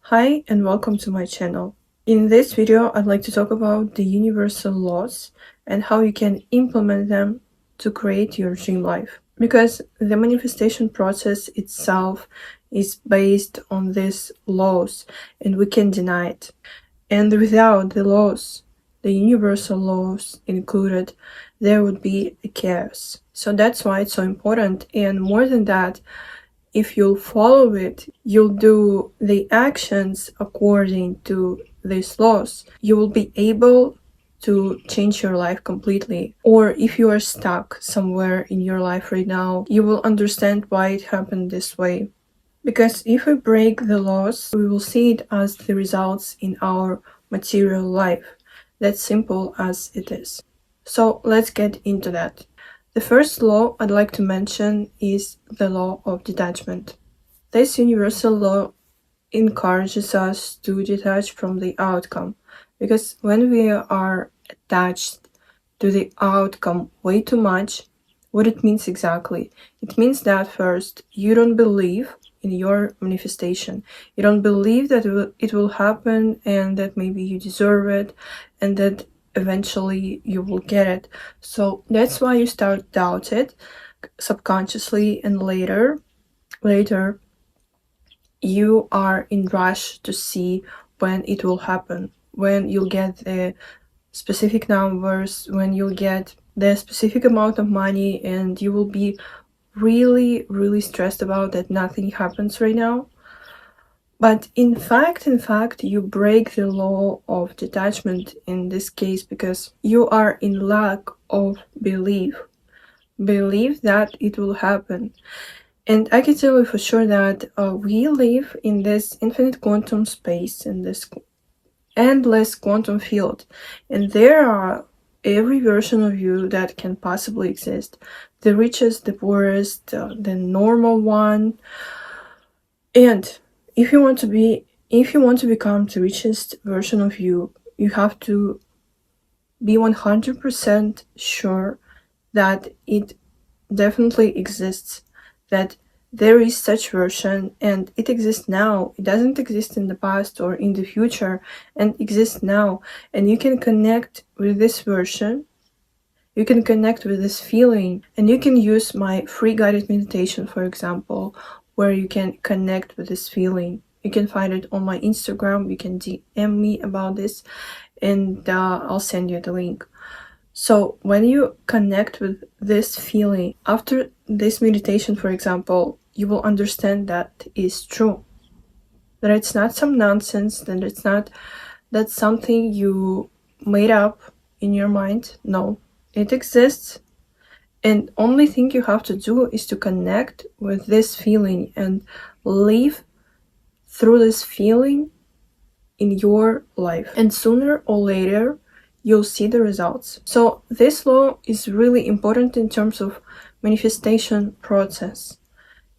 Hi and welcome to my channel. In this video, I'd like to talk about the universal laws and how you can implement them to create your dream life. Because the manifestation process itself is based on these laws and we can deny it. And without the laws, the universal laws included, there would be a chaos. So that's why it's so important. And more than that, if you'll follow it, you'll do the actions according to these laws, you will be able to change your life completely. Or if you are stuck somewhere in your life right now, you will understand why it happened this way. Because if we break the laws, we will see it as the results in our material life. That's simple as it is. So let's get into that. The first law I'd like to mention is the law of detachment. This universal law encourages us to detach from the outcome, because when we are attached to the outcome way too much, what it means exactly? It means that first, you don't believe in your manifestation. You don't believe that it will happen and that maybe you deserve it and that eventually you will get it. So that's why you start doubt it subconsciously, and later you are in rush to see when it will happen, when you'll get the specific numbers, when you'll get the specific amount of money, and you will be really stressed about that nothing happens right now. But in fact, you break the law of detachment in this case, because you are in lack of belief that it will happen. And I can tell you for sure that we live in this infinite quantum space, in this endless quantum field, and there are every version of you that can possibly exist. The richest, the poorest, the normal one. And if you want to become the richest version of you, you have to be 100% sure that it definitely exists, that there is such version and it exists now. It doesn't exist in the past or in the future, and exists now. And you can connect with this version, you can connect with this feeling, and you can use my free guided meditation, for example, where you can connect with this feeling. You can find it on my Instagram. You can DM me about this, and I'll send you the link. So when you connect with this feeling after this meditation, for example, you will understand that is true. That it's not some nonsense, that it's not that's something you made up in your mind. No, it exists. And only thing you have to do is to connect with this feeling and live through this feeling in your life. And sooner or later, you'll see the results. So this law is really important in terms of manifestation process.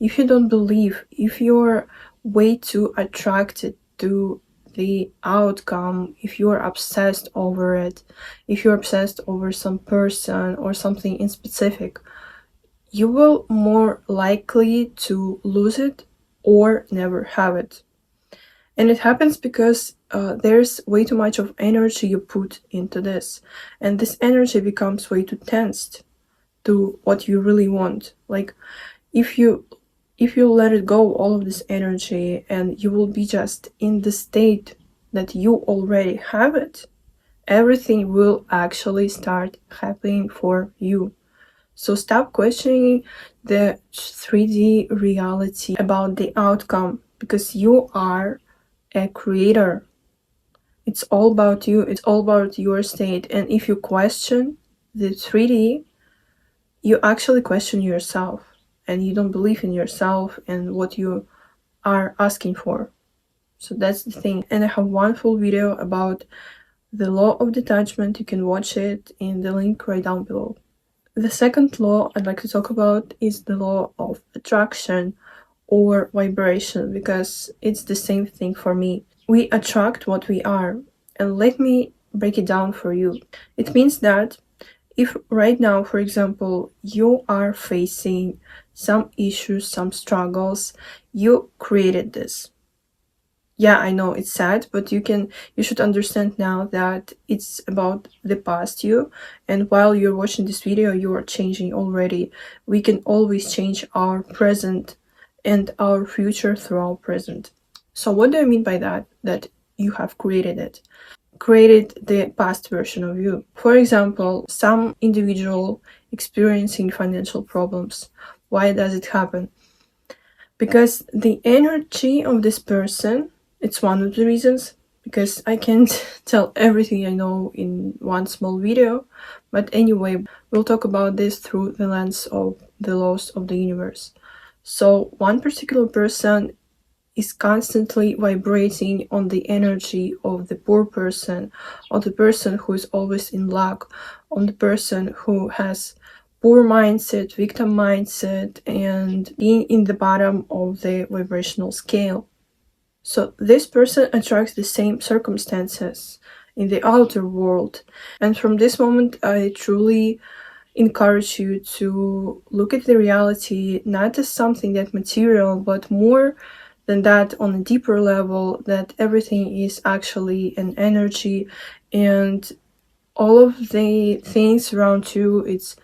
If you don't believe, if you're way too attracted to the outcome, if you're obsessed over it, if you're obsessed over some person or something in specific, you will more likely to lose it or never have it. And it happens because there's way too much of energy you put into this, and this energy becomes way too tensed to what you really want. Like if you let it go, all of this energy, and you will be just in the state that you already have it, everything will actually start happening for you. So stop questioning the 3D reality about the outcome, because you are a creator. It's all about you, it's all about your state. And if you question the 3D, you actually question yourself, and you don't believe in yourself and what you are asking for. So that's the thing. And I have one full video about the law of detachment. You can watch it in the link right down below. The second law I'd like to talk about is the law of attraction or vibration, because it's the same thing for me. We attract what we are, and let me break it down for you. It means that if right now, for example, you are facing some issues, some struggles, you created this. Yeah, I know it's sad, but you should understand now that it's about the past you, and while you're watching this video, you are changing already. We can always change our present and our future through our present. So what do I mean by that? That you have created it. Created the past version of you. For example, some individual experiencing financial problems. Why does it happen? Because the energy of this person, it's one of the reasons, because I can't tell everything I know in one small video, but anyway, we'll talk about this through the lens of the laws of the universe. So one particular person is constantly vibrating on the energy of the poor person, or the person who is always in lack, on the person who has poor mindset, victim mindset, and being in the bottom of the vibrational scale. So this person attracts the same circumstances in the outer world. And from this moment, I truly encourage you to look at the reality not as something that material, but more than that, on a deeper level, that everything is actually an energy, and all of the things around you, it's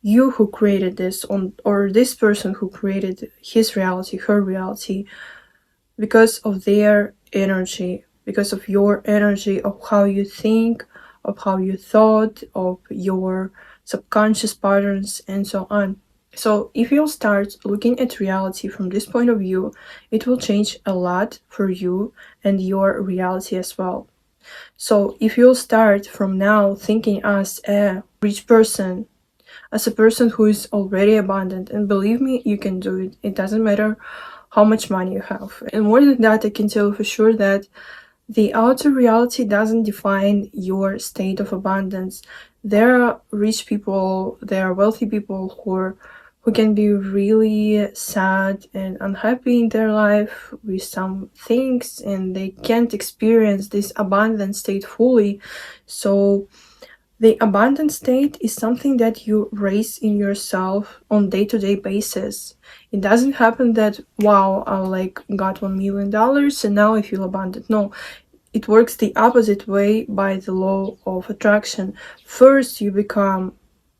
you who created this, or this person who created his reality, her reality, because of their energy, because of your energy, of how you think, of how you thought, of your subconscious patterns, and so on. So if you'll start looking at reality from this point of view, it will change a lot for you and your reality as well. So if you'll start from now thinking as a rich person, as a person who is already abundant, and believe me, you can do it. It doesn't matter how much money you have. And more than that, I can tell you for sure that the outer reality doesn't define your state of abundance. There are rich people, there are wealthy people who can be really sad and unhappy in their life with some things, and they can't experience this abundant state fully. So the abundant state is something that you raise in yourself on day-to-day basis. It doesn't happen that, wow, I got $1 million and now I feel abundant. No, it works the opposite way by the law of attraction. First, you become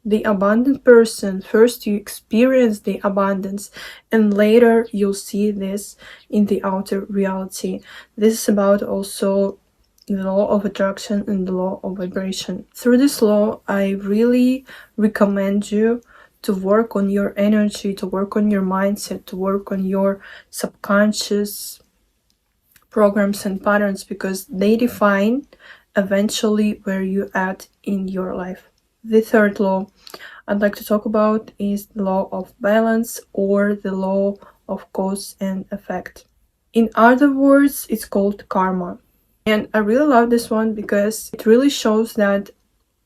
the abundant person. First, you experience the abundance, and later you'll see this in the outer reality. This is about also the law of attraction and the law of vibration. Through this law, I really recommend you to work on your energy, to work on your mindset, to work on your subconscious programs and patterns, because they define eventually where you at in your life. The third law I'd like to talk about is the law of balance, or the law of cause and effect. In other words, it's called karma. And I really love this one because it really shows that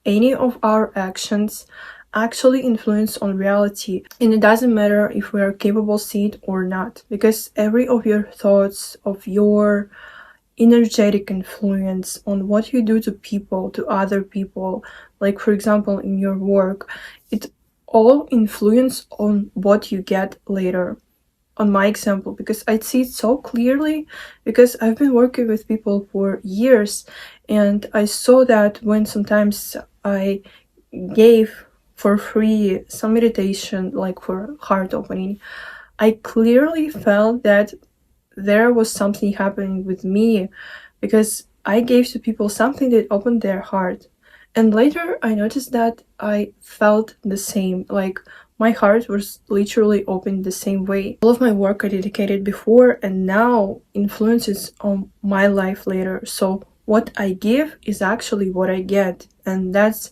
any of our actions actually influence on reality, and it doesn't matter if we are capable see it or not, because every of your thoughts, of your energetic influence on what you do to people, to other people, like for example in your work, it all influence on what you get later. On my example, because I see it so clearly, because I've been working with people for years, and I saw that when sometimes I gave for free some meditation, like for heart opening, I clearly felt that there was something happening with me, because I gave to people something that opened their heart. And later I noticed that I felt the same, like my heart was literally opened the same way. All of my work I dedicated before and now influences on my life later. So what I give is actually what I get, and that's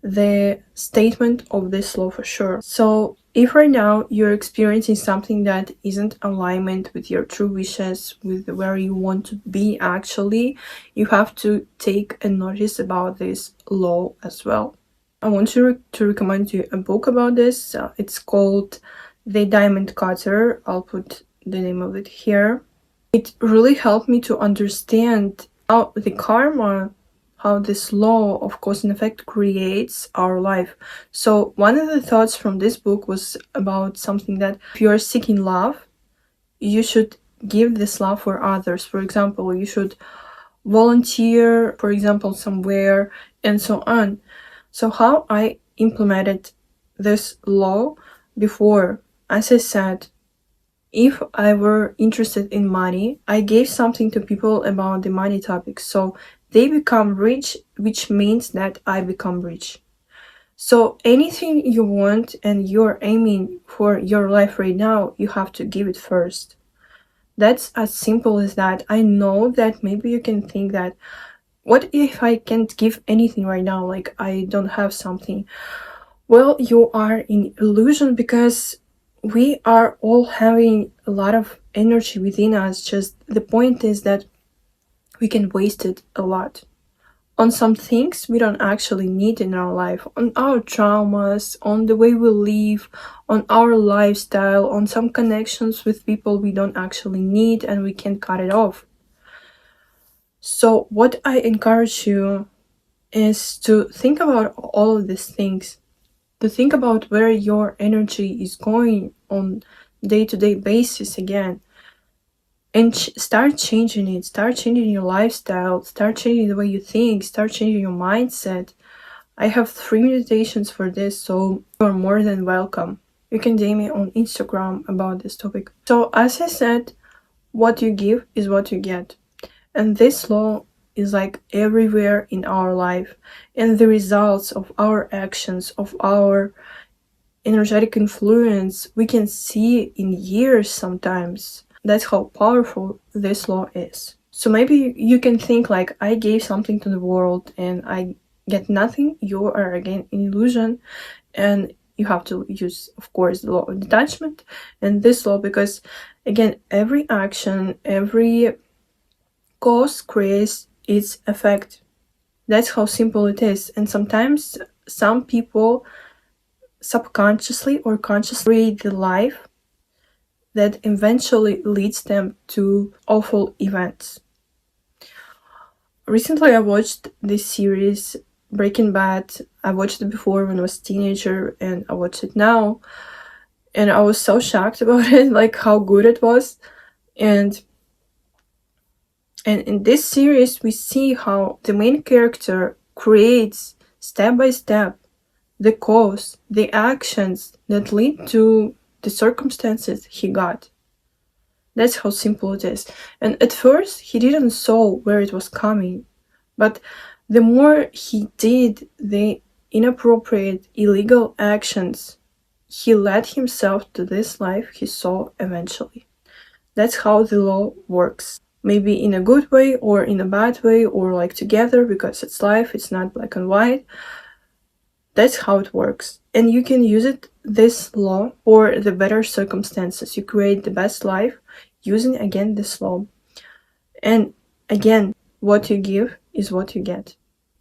the statement of this law for sure. So if right now you're experiencing something that isn't alignment with your true wishes, with where you want to be actually, you have to take a notice about this law as well. I want to recommend you a book about this. It's called The Diamond Cutter. I'll put the name of it here. It really helped me to understand how the karma, how this law of cause and effect creates our life. So one of the thoughts from this book was about something that if you are seeking love, you should give this love for others. For example, you should volunteer, for example, somewhere, and so on. So how I implemented this law before, as I said, if I were interested in money, I gave something to people about the money topic. So they become rich, which means that I become rich. So anything you want and you're aiming for your life right now, you have to give it first. That's as simple as that. I know that maybe you can think that, what if I can't give anything right now? Like, I don't have something. Well, you are in illusion, because we are all having a lot of energy within us. Just the point is that we can waste it a lot on some things we don't actually need in our life, on our traumas, on the way we live, on our lifestyle, on some connections with people we don't actually need and we can cut it off. So what I encourage you is to think about all of these things, to think about where your energy is going on day-to-day basis again, and start changing it, start changing your lifestyle, start changing the way you think, start changing your mindset. I have 3 meditations for this, so you're more than welcome. You can DM me on Instagram about this topic. So as I said, what you give is what you get. And this law is like everywhere in our life, and the results of our actions, of our energetic influence, we can see in years sometimes. That's how powerful this law is. So maybe you can think like, I gave something to the world and I get nothing. You are again in illusion, and you have to use, of course, the law of detachment and this law, because again, every action, every cause creates its effect. That's how simple it is. And sometimes some people subconsciously or consciously create the life that eventually leads them to awful events. Recently I watched this series Breaking Bad. I watched it before when I was a teenager, and I watched it now, and I was so shocked about it, like how good it was. And in this series we see how the main character creates step by step the cause, the actions that lead to the circumstances he got. That's how simple it is. And at first, he didn't saw where it was coming. But the more he did the inappropriate, illegal actions, he led himself to this life he saw eventually. That's how the law works. Maybe in a good way or in a bad way, or like together, because it's life, it's not black and white. That's how it works. And you can use it, this law, for the better circumstances. You create the best life using again this law. And again, what you give is what you get.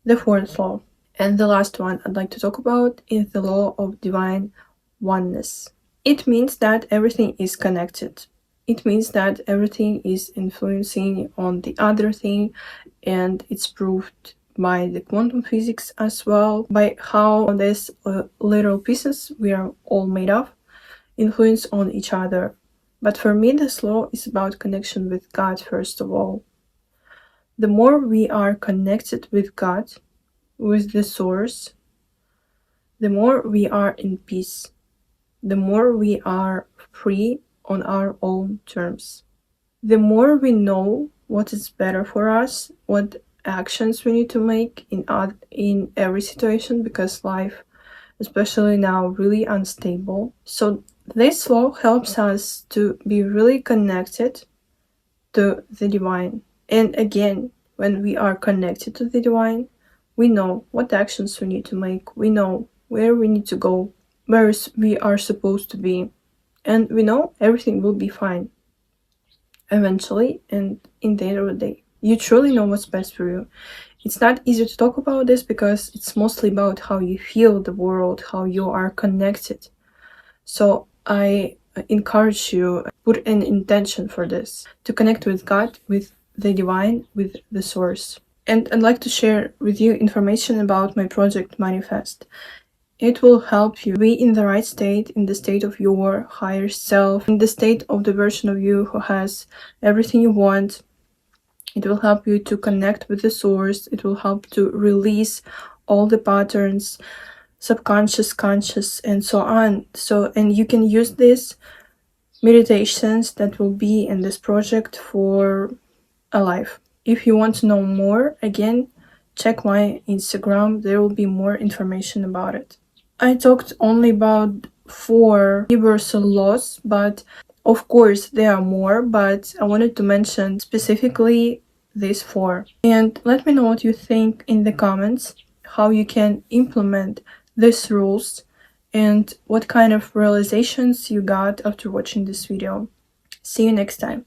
The 4th law. And the last one I'd like to talk about is the law of divine oneness. It means that everything is connected. It means that everything is influencing on the other thing, and it's proved by the quantum physics as well, by how these little pieces we are all made of influence on each other. But for me, this law is about connection with God first of all. The more we are connected with God, with the source, the more we are in peace, the more we are free on our own terms. The more we know what is better for us, what actions we need to make in every situation, because life, especially now, really unstable. So this law helps us to be really connected to the divine. And again, when we are connected to the divine, we know what actions we need to make. We know where we need to go, where we are supposed to be. And we know everything will be fine eventually, and in the end of the day. You truly know what's best for you. It's not easy to talk about this because it's mostly about how you feel the world, how you are connected. So I encourage you, put an intention for this, to connect with God, with the divine, with the source. And I'd like to share with you information about my project Manifest. It will help you be in the right state, in the state of your higher self, in the state of the version of you who has everything you want. It will help you to connect with the source. It will help to release all the patterns, subconscious, conscious, and so on. And you can use these meditations that will be in this project for a life. If you want to know more, again, check my Instagram. There will be more information about it. I talked only about 4 universal laws, but of course there are more, but I wanted to mention specifically these 4. And let me know what you think in the comments, how you can implement these rules and what kind of realizations you got after watching this video. See you next time.